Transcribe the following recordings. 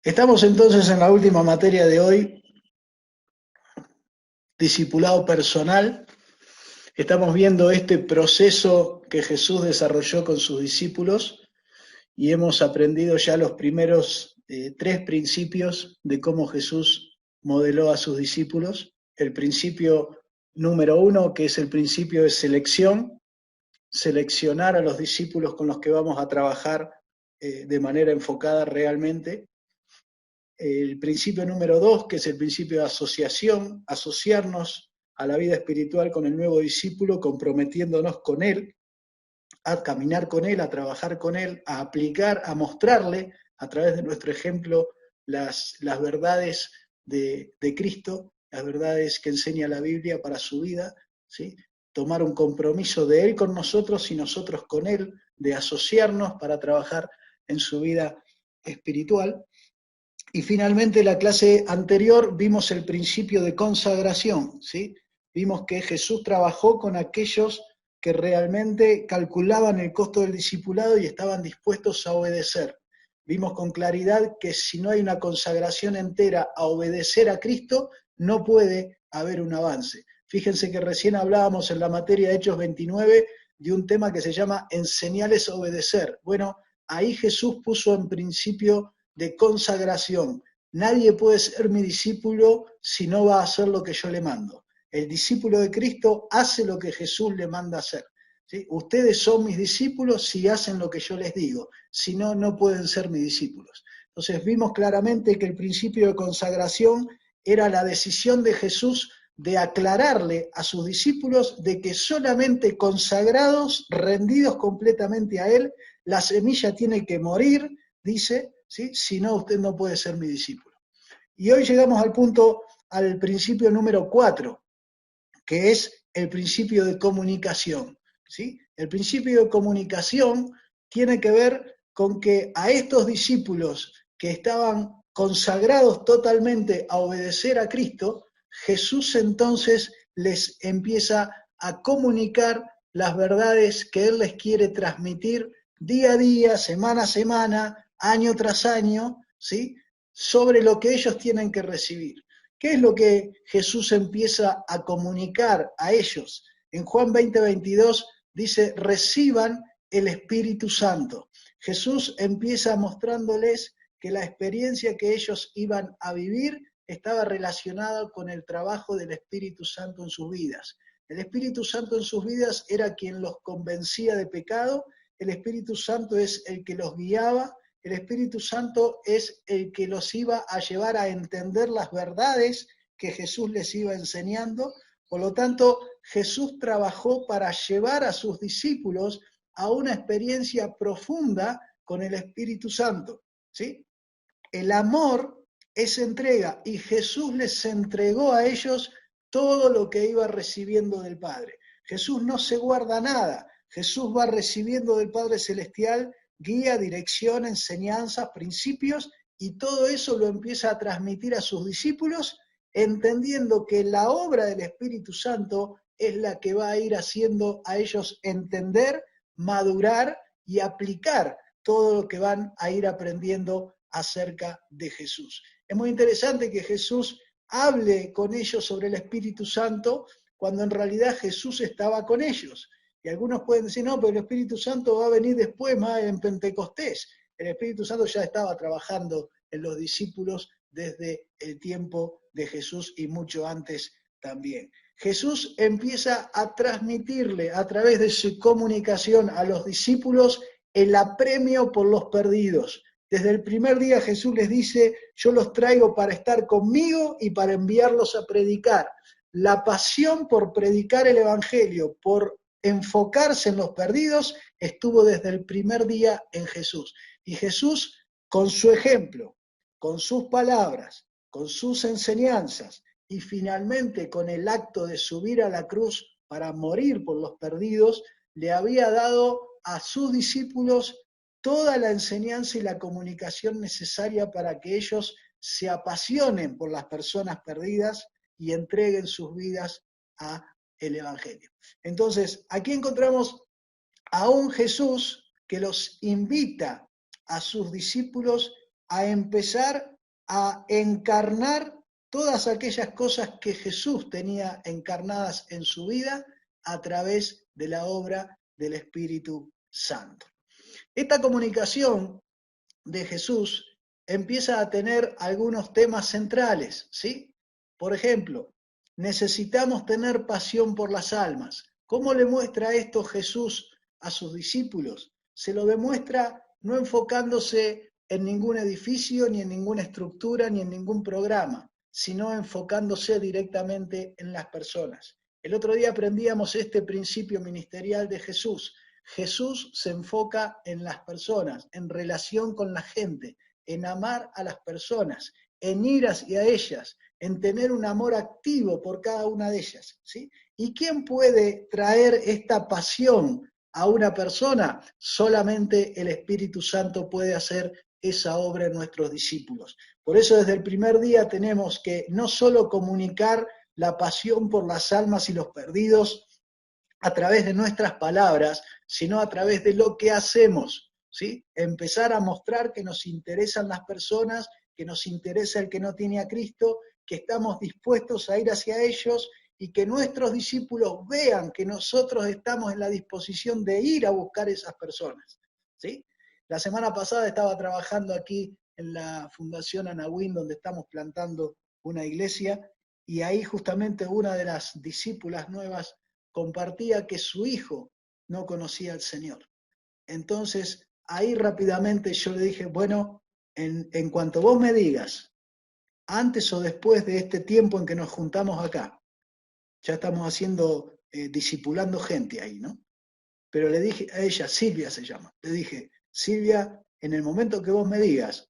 Estamos entonces en la última materia de hoy, discipulado personal. Estamos viendo este proceso que Jesús desarrolló con sus discípulos y hemos aprendido ya los primeros tres principios de cómo Jesús modeló a sus discípulos. El principio número uno, que es el principio de selección, seleccionar a los discípulos con los que vamos a trabajar de manera enfocada realmente. El principio número dos, que es el principio de asociación, asociarnos a la vida espiritual con el nuevo discípulo, comprometiéndonos con él, a caminar con él, a trabajar con él, a aplicar, a mostrarle a través de nuestro ejemplo las verdades de Cristo, las verdades que enseña la Biblia para su vida, ¿sí? Tomar un compromiso de él con nosotros y nosotros con él, de asociarnos para trabajar en su vida espiritual. Y finalmente, la clase anterior vimos el principio de consagración, ¿sí? Vimos que Jesús trabajó con aquellos que realmente calculaban el costo del discipulado y estaban dispuestos a obedecer. Vimos con claridad que si no hay una consagración entera a obedecer a Cristo, no puede haber un avance. Fíjense que recién hablábamos en la materia de Hechos 29 de un tema que se llama enseñarles a obedecer. Bueno, ahí Jesús puso en principio de consagración. Nadie puede ser mi discípulo si no va a hacer lo que yo le mando. El discípulo de Cristo hace lo que Jesús le manda hacer. ¿Sí? Ustedes son mis discípulos si hacen lo que yo les digo. Si no, no pueden ser mis discípulos. Entonces vimos claramente que el principio de consagración era la decisión de Jesús de aclararle a sus discípulos de que solamente consagrados, rendidos completamente a Él, la semilla tiene que morir, dice, ¿sí? Si no, usted no puede ser mi discípulo. Y hoy llegamos al principio número 4, que es el principio de comunicación, ¿sí? El principio de comunicación tiene que ver con que a estos discípulos que estaban consagrados totalmente a obedecer a Cristo, Jesús entonces les empieza a comunicar las verdades que Él les quiere transmitir día a día, semana a semana, año tras año, ¿sí? Sobre lo que ellos tienen que recibir. ¿Qué es lo que Jesús empieza a comunicar a ellos? En Juan 20:22 dice, reciban el Espíritu Santo. Jesús empieza mostrándoles que la experiencia que ellos iban a vivir estaba relacionada con el trabajo del Espíritu Santo en sus vidas. El Espíritu Santo en sus vidas era quien los convencía de pecado, el Espíritu Santo es el que los guiaba, el Espíritu Santo es el que los iba a llevar a entender las verdades que Jesús les iba enseñando. Por lo tanto, Jesús trabajó para llevar a sus discípulos a una experiencia profunda con el Espíritu Santo, ¿sí? El amor es entrega y Jesús les entregó a ellos todo lo que iba recibiendo del Padre. Jesús no se guarda nada, Jesús va recibiendo del Padre Celestial guía, dirección, enseñanzas, principios, y todo eso lo empieza a transmitir a sus discípulos, entendiendo que la obra del Espíritu Santo es la que va a ir haciendo a ellos entender, madurar y aplicar todo lo que van a ir aprendiendo acerca de Jesús. Es muy interesante que Jesús hable con ellos sobre el Espíritu Santo cuando en realidad Jesús estaba con ellos. Y algunos pueden decir, no, pero el Espíritu Santo va a venir después, más en Pentecostés. El Espíritu Santo ya estaba trabajando en los discípulos desde el tiempo de Jesús y mucho antes también. Jesús empieza a transmitirle a través de su comunicación a los discípulos el apremio por los perdidos. Desde el primer día Jesús les dice, yo los traigo para estar conmigo y para enviarlos a predicar. La pasión por predicar el Evangelio, por enfocarse en los perdidos, estuvo desde el primer día en Jesús. Y Jesús, con su ejemplo, con sus palabras, con sus enseñanzas y finalmente con el acto de subir a la cruz para morir por los perdidos, le había dado a sus discípulos toda la enseñanza y la comunicación necesaria para que ellos se apasionen por las personas perdidas y entreguen sus vidas a el Evangelio. Entonces, aquí encontramos a un Jesús que los invita a sus discípulos a empezar a encarnar todas aquellas cosas que Jesús tenía encarnadas en su vida a través de la obra del Espíritu Santo. Esta comunicación de Jesús empieza a tener algunos temas centrales, ¿sí? Por ejemplo, necesitamos tener pasión por las almas. ¿Cómo le muestra esto Jesús a sus discípulos? Se lo demuestra no enfocándose en ningún edificio, ni en ninguna estructura, ni en ningún programa, sino enfocándose directamente en las personas. El otro día aprendíamos este principio ministerial de Jesús. Jesús se enfoca en las personas, en relación con la gente, en amar a las personas, en ir hacia ellas, en tener un amor activo por cada una de ellas, ¿sí? ¿Y quién puede traer esta pasión a una persona? Solamente el Espíritu Santo puede hacer esa obra en nuestros discípulos. Por eso desde el primer día tenemos que no solo comunicar la pasión por las almas y los perdidos a través de nuestras palabras, sino a través de lo que hacemos, ¿sí? Empezar a mostrar que nos interesan las personas, que nos interesa el que no tiene a Cristo, que estamos dispuestos a ir hacia ellos y que nuestros discípulos vean que nosotros estamos en la disposición de ir a buscar esas personas, ¿sí? La semana pasada estaba trabajando aquí en la Fundación Anahuín, donde estamos plantando una iglesia, y ahí justamente una de las discípulas nuevas compartía que su hijo no conocía al Señor. Entonces, ahí rápidamente yo le dije, bueno, en cuanto vos me digas, antes o después de este tiempo en que nos juntamos acá, ya estamos haciendo, discipulando gente ahí, ¿no? Pero le dije a ella, Silvia se llama, le dije, Silvia, en el momento que vos me digas,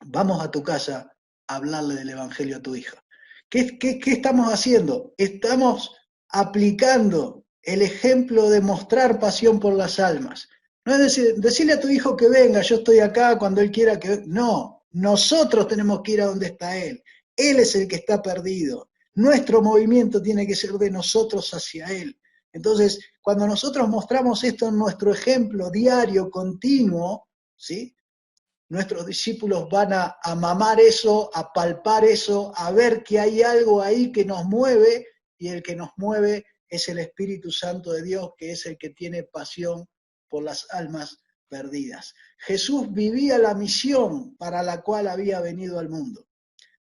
vamos a tu casa a hablarle del Evangelio a tu hija. ¿Qué estamos haciendo? Estamos aplicando el ejemplo de mostrar pasión por las almas. No es decir, decirle a tu hijo que venga, yo estoy acá cuando él quiera que venga. No, nosotros tenemos que ir a donde está él. Él es el que está perdido. Nuestro movimiento tiene que ser de nosotros hacia él. Entonces, cuando nosotros mostramos esto en nuestro ejemplo diario, continuo, ¿sí? Nuestros discípulos van a mamar eso, a palpar eso, a ver que hay algo ahí que nos mueve, y el que nos mueve es el Espíritu Santo de Dios, que es el que tiene pasión por las almas perdidas. Jesús vivía la misión para la cual había venido al mundo.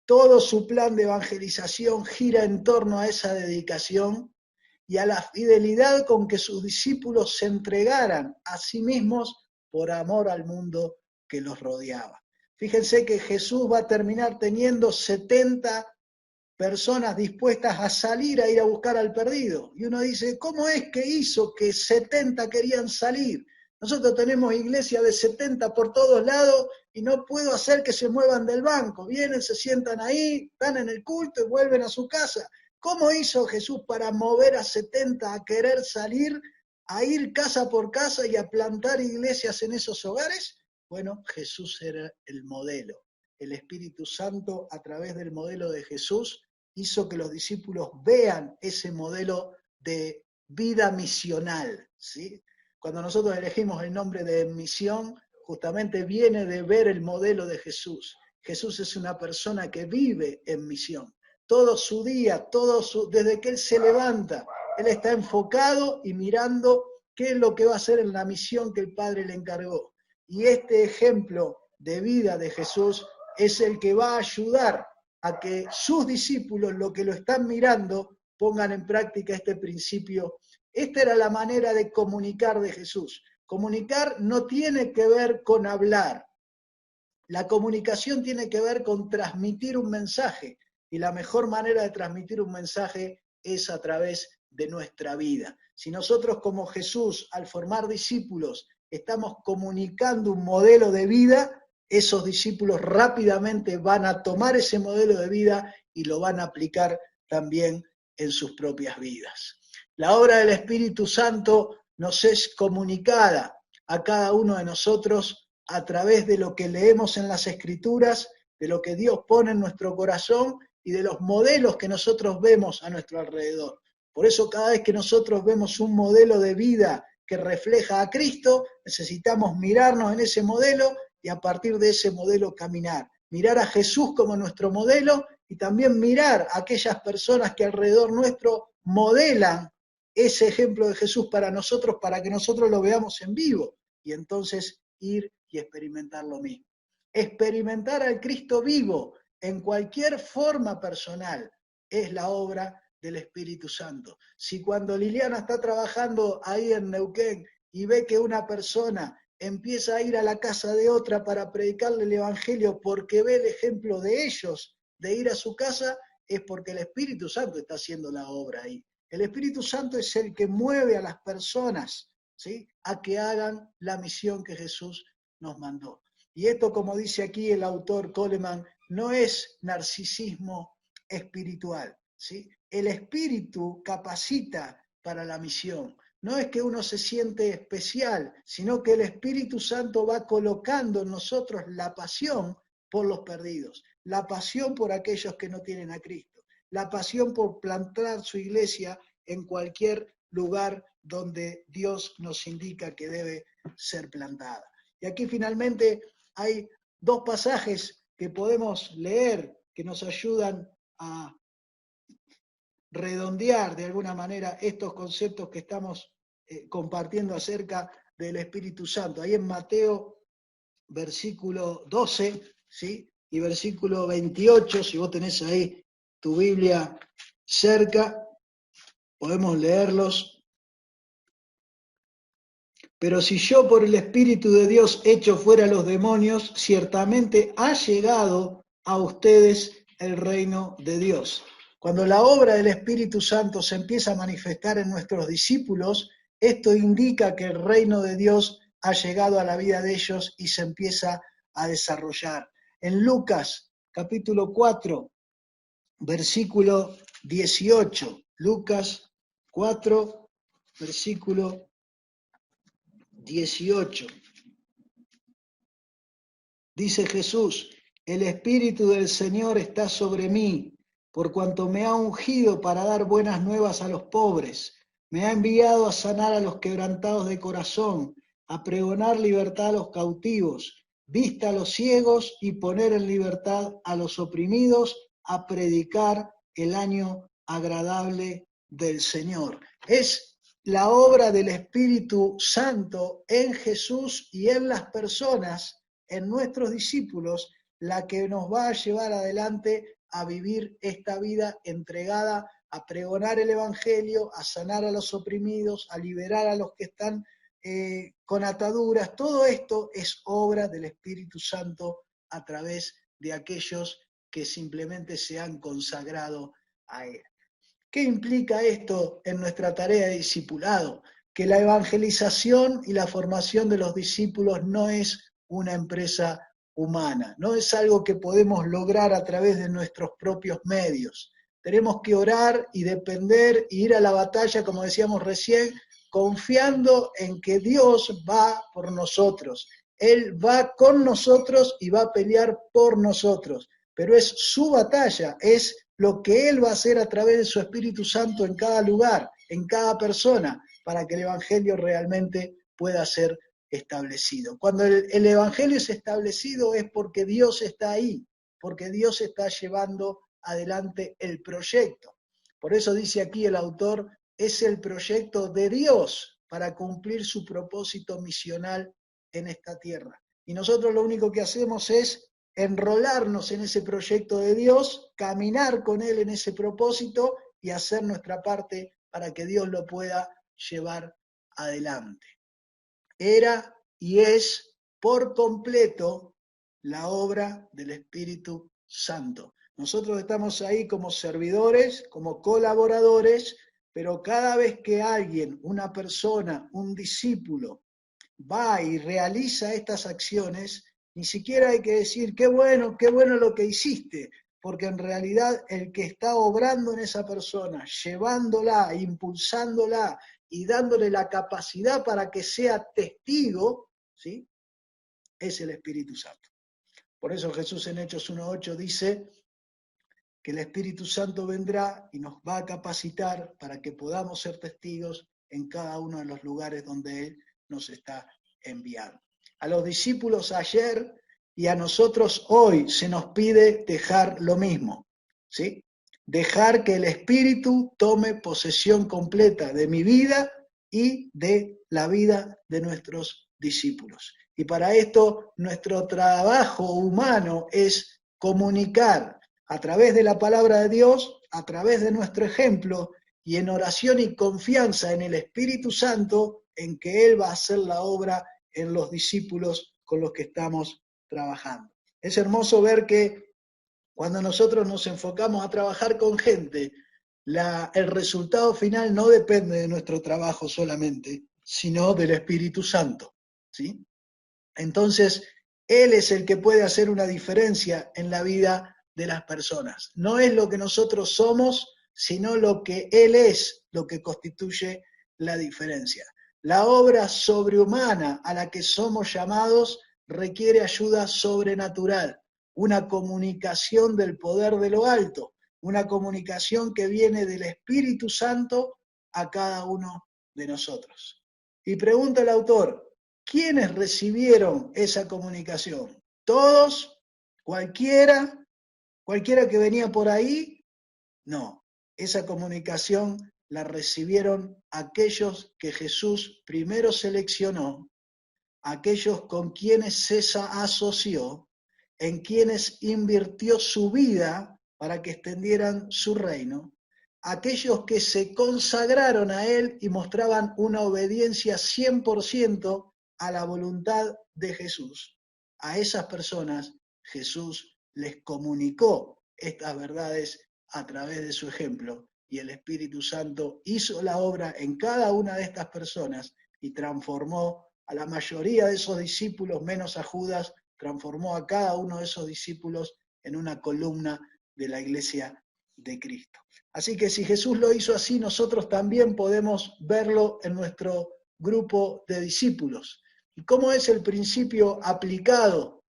Todo su plan de evangelización gira en torno a esa dedicación y a la fidelidad con que sus discípulos se entregaran a sí mismos por amor al mundo que los rodeaba. Fíjense que Jesús va a terminar teniendo 70 personas dispuestas a salir a ir a buscar al perdido. Y uno dice, ¿cómo es que hizo que 70 querían salir? Nosotros tenemos iglesia de 70 por todos lados y no puedo hacer que se muevan del banco. Vienen, se sientan ahí, están en el culto y vuelven a su casa. ¿Cómo hizo Jesús para mover a 70 a querer salir, a ir casa por casa y a plantar iglesias en esos hogares? Bueno, Jesús era el modelo. El Espíritu Santo, a través del modelo de Jesús, hizo que los discípulos vean ese modelo de vida misional, ¿sí? Cuando nosotros elegimos el nombre de misión, justamente viene de ver el modelo de Jesús. Jesús es una persona que vive en misión. Todo su día, desde que Él se levanta, Él está enfocado y mirando qué es lo que va a hacer en la misión que el Padre le encargó. Y este ejemplo de vida de Jesús es el que va a ayudar a que sus discípulos, lo que lo están mirando, pongan en práctica este principio. Esta era la manera de comunicar de Jesús. Comunicar no tiene que ver con hablar. La comunicación tiene que ver con transmitir un mensaje. Y la mejor manera de transmitir un mensaje es a través de nuestra vida. Si nosotros como Jesús, al formar discípulos, estamos comunicando un modelo de vida, esos discípulos rápidamente van a tomar ese modelo de vida y lo van a aplicar también en sus propias vidas. La obra del Espíritu Santo nos es comunicada a cada uno de nosotros a través de lo que leemos en las Escrituras, de lo que Dios pone en nuestro corazón y de los modelos que nosotros vemos a nuestro alrededor. Por eso cada vez que nosotros vemos un modelo de vida que refleja a Cristo, necesitamos mirarnos en ese modelo y a partir de ese modelo caminar. mirar a Jesús como nuestro modelo y también mirar a aquellas personas que alrededor nuestro modelan ese ejemplo de Jesús para nosotros, para que nosotros lo veamos en vivo y entonces ir y experimentar lo mismo. Experimentar al Cristo vivo en cualquier forma personal es la obra del Espíritu Santo. Si cuando Liliana está trabajando ahí en Neuquén y ve que una persona empieza a ir a la casa de otra para predicarle el Evangelio porque ve el ejemplo de ellos, de ir a su casa, es porque el Espíritu Santo está haciendo la obra ahí. El Espíritu Santo es el que mueve a las personas, ¿sí?, a que hagan la misión que Jesús nos mandó. Y esto, como dice aquí el autor Coleman, no es narcisismo espiritual, ¿sí? El Espíritu capacita para la misión. No es que uno se siente especial, sino que el Espíritu Santo va colocando en nosotros la pasión por los perdidos, la pasión por aquellos que no tienen a Cristo, la pasión por plantar su iglesia en cualquier lugar donde Dios nos indica que debe ser plantada. Y aquí finalmente hay dos pasajes que podemos leer que nos ayudan a redondear de alguna manera estos conceptos que estamos compartiendo acerca del Espíritu Santo. Ahí en Mateo, versículo 12, ¿sí?, y versículo 28, si vos tenés ahí tu Biblia cerca, podemos leerlos. Pero si yo por el Espíritu de Dios echo fuera a los demonios, ciertamente ha llegado a ustedes el reino de Dios. Cuando la obra del Espíritu Santo se empieza a manifestar en nuestros discípulos, esto indica que el reino de Dios ha llegado a la vida de ellos y se empieza a desarrollar. En Lucas, capítulo 4, versículo 18. Lucas 4, versículo 18. Dice Jesús: el Espíritu del Señor está sobre mí, por cuanto me ha ungido para dar buenas nuevas a los pobres. Me ha enviado a sanar a los quebrantados de corazón, a pregonar libertad a los cautivos, vista a los ciegos y poner en libertad a los oprimidos, a predicar el año agradable del Señor. Es la obra del Espíritu Santo en Jesús y en las personas, en nuestros discípulos, la que nos va a llevar adelante a vivir esta vida entregada a pregonar el Evangelio, a sanar a los oprimidos, a liberar a los que están con ataduras. Todo esto es obra del Espíritu Santo a través de aquellos que simplemente se han consagrado a Él. ¿Qué implica esto en nuestra tarea de discipulado? Que la evangelización y la formación de los discípulos no es una empresa humana, no es algo que podemos lograr a través de nuestros propios medios. Tenemos que orar y depender e ir a la batalla, como decíamos recién, confiando en que Dios va por nosotros. Él va con nosotros y va a pelear por nosotros, pero es su batalla, es lo que Él va a hacer a través de su Espíritu Santo en cada lugar, en cada persona, para que el Evangelio realmente pueda ser establecido. Cuando el Evangelio es establecido es porque Dios está ahí, porque Dios está llevando adelante el proyecto. Por eso dice aquí el autor, es el proyecto de Dios para cumplir su propósito misional en esta tierra. Y nosotros lo único que hacemos es enrolarnos en ese proyecto de Dios, caminar con Él en ese propósito y hacer nuestra parte para que Dios lo pueda llevar adelante. Era y es por completo la obra del Espíritu Santo. Nosotros estamos ahí como servidores, como colaboradores, pero cada vez que alguien, una persona, un discípulo, va y realiza estas acciones, ni siquiera hay que decir qué bueno lo que hiciste, porque en realidad el que está obrando en esa persona, llevándola, impulsándola y dándole la capacidad para que sea testigo, ¿sí?, es el Espíritu Santo. Por eso Jesús en Hechos 1:8 dice que el Espíritu Santo vendrá y nos va a capacitar para que podamos ser testigos en cada uno de los lugares donde Él nos está enviando. A los discípulos ayer y a nosotros hoy se nos pide dejar lo mismo, ¿sí? Dejar que el Espíritu tome posesión completa de mi vida y de la vida de nuestros discípulos. Y para esto nuestro trabajo humano es comunicar a través de la palabra de Dios, a través de nuestro ejemplo y en oración y confianza en el Espíritu Santo, en que Él va a hacer la obra en los discípulos con los que estamos trabajando. Es hermoso ver que cuando nosotros nos enfocamos a trabajar con gente, el resultado final no depende de nuestro trabajo solamente, sino del Espíritu Santo, ¿sí? Entonces, Él es el que puede hacer una diferencia en la vida de las personas. No es lo que nosotros somos, sino lo que Él es lo que constituye la diferencia. La obra sobrehumana a la que somos llamados requiere ayuda sobrenatural, una comunicación del poder de lo alto, una comunicación que viene del Espíritu Santo a cada uno de nosotros. Y pregunta el autor, ¿quiénes recibieron esa comunicación? ¿Todos? ¿Cualquiera? ¿Cualquiera que venía por ahí? No, esa comunicación la recibieron aquellos que Jesús primero seleccionó, aquellos con quienes se asoció, en quienes invirtió su vida para que extendieran su reino, aquellos que se consagraron a Él y mostraban una obediencia 100% a la voluntad de Jesús. A esas personas Jesús les comunicó estas verdades a través de su ejemplo y el Espíritu Santo hizo la obra en cada una de estas personas y transformó a la mayoría de esos discípulos, menos a Judas, transformó a cada uno de esos discípulos en una columna de la iglesia de Cristo. Así que si Jesús lo hizo así, nosotros también podemos verlo en nuestro grupo de discípulos. ¿Y cómo es el principio aplicado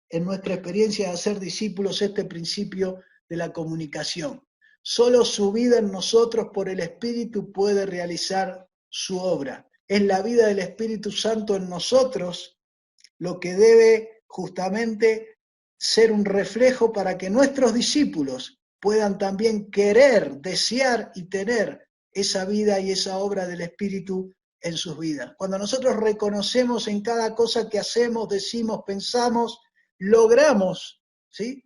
en nuestra experiencia de hacer discípulos, este principio de la comunicación? Solo su vida en nosotros por el Espíritu puede realizar su obra. Es la vida del Espíritu Santo en nosotros lo que debe justamente ser un reflejo para que nuestros discípulos puedan también querer, desear y tener esa vida y esa obra del Espíritu en sus vidas. Cuando nosotros reconocemos en cada cosa que hacemos, decimos, pensamos, logramos, ¿sí?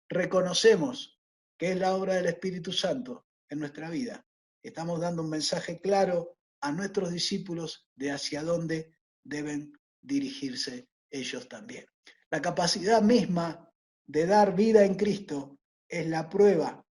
Reconocemos que es la obra del Espíritu Santo en nuestra vida. Estamos dando un mensaje claro a nuestros discípulos de hacia dónde deben dirigirse ellos también. La capacidad misma de dar vida en Cristo es la prueba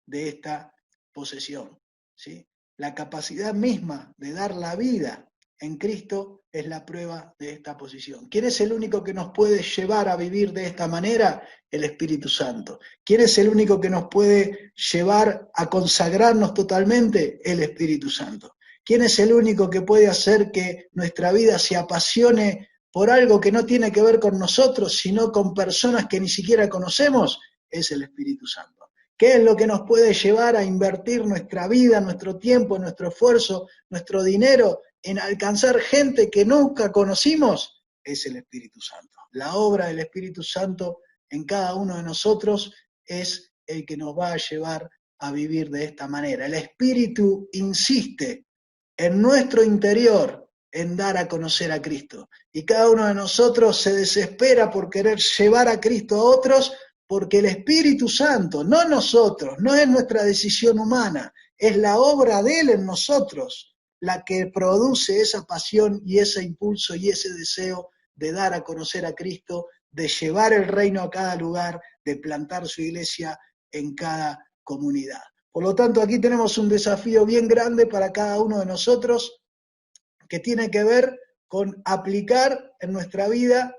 de esta posesión, ¿sí? La capacidad misma de dar la vida en Cristo es la prueba de esta posición. ¿Quién es el único que nos puede llevar a vivir de esta manera? El Espíritu Santo. ¿Quién es el único que nos puede llevar a consagrarnos totalmente? El Espíritu Santo. ¿Quién es el único que puede hacer que nuestra vida se apasione por algo que no tiene que ver con nosotros, sino con personas que ni siquiera conocemos? Es el Espíritu Santo. ¿Qué es lo que nos puede llevar a invertir nuestra vida, nuestro tiempo, nuestro esfuerzo, nuestro dinero en alcanzar gente que nunca conocimos? Es el Espíritu Santo. La obra del Espíritu Santo en cada uno de nosotros es el que nos va a llevar a vivir de esta manera. El Espíritu insiste en nuestro interior en dar a conocer a Cristo. Y cada uno de nosotros se desespera por querer llevar a Cristo a otros, porque el Espíritu Santo, no nosotros, no es nuestra decisión humana, es la obra de Él en nosotros la que produce esa pasión y ese impulso y ese deseo de dar a conocer a Cristo, de llevar el reino a cada lugar, de plantar su iglesia en cada comunidad. Por lo tanto, aquí tenemos un desafío bien grande para cada uno de nosotros que tiene que ver con aplicar en nuestra vida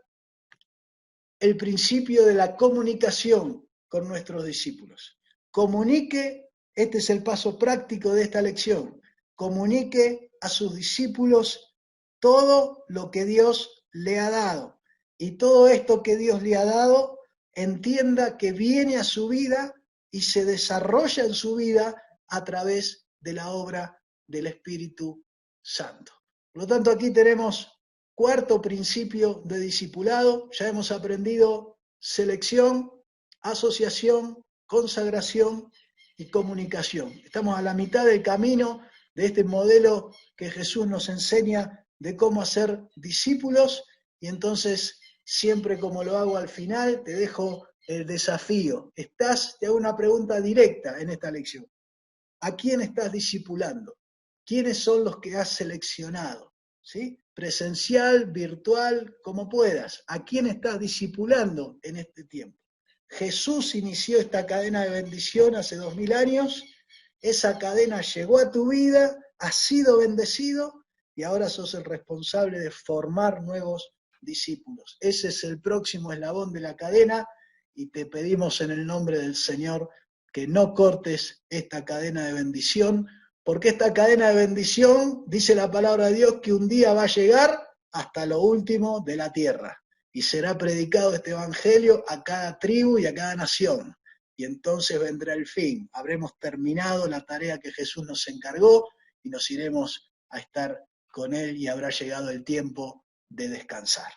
el principio de la comunicación con nuestros discípulos. Comunique, este es el paso práctico de esta lección, comunique a sus discípulos todo lo que Dios le ha dado. Y todo esto que Dios le ha dado, entienda que viene a su vida y se desarrolla en su vida a través de la obra del Espíritu Santo. Por lo tanto, aquí tenemos Cuarto principio de discipulado, ya hemos aprendido selección, asociación, consagración y comunicación. Estamos a la mitad del camino de este modelo que Jesús nos enseña de cómo hacer discípulos, y entonces siempre, como lo hago al final, te dejo el desafío. Te hago una pregunta directa en esta lección. ¿A quién estás discipulando? ¿Quiénes son los que has seleccionado? ¿Sí? Presencial, virtual, como puedas. ¿A quién estás discipulando en este tiempo? Jesús inició esta cadena de bendición hace 2000 años. Esa cadena llegó a tu vida, has sido bendecido y ahora sos el responsable de formar nuevos discípulos. Ese es el próximo eslabón de la cadena y te pedimos en el nombre del Señor que no cortes esta cadena de bendición, porque esta cadena de bendición, dice la palabra de Dios, que un día va a llegar hasta lo último de la tierra y será predicado este evangelio a cada tribu y a cada nación. Y entonces vendrá el fin. Habremos terminado la tarea que Jesús nos encargó y nos iremos a estar con Él y habrá llegado el tiempo de descansar.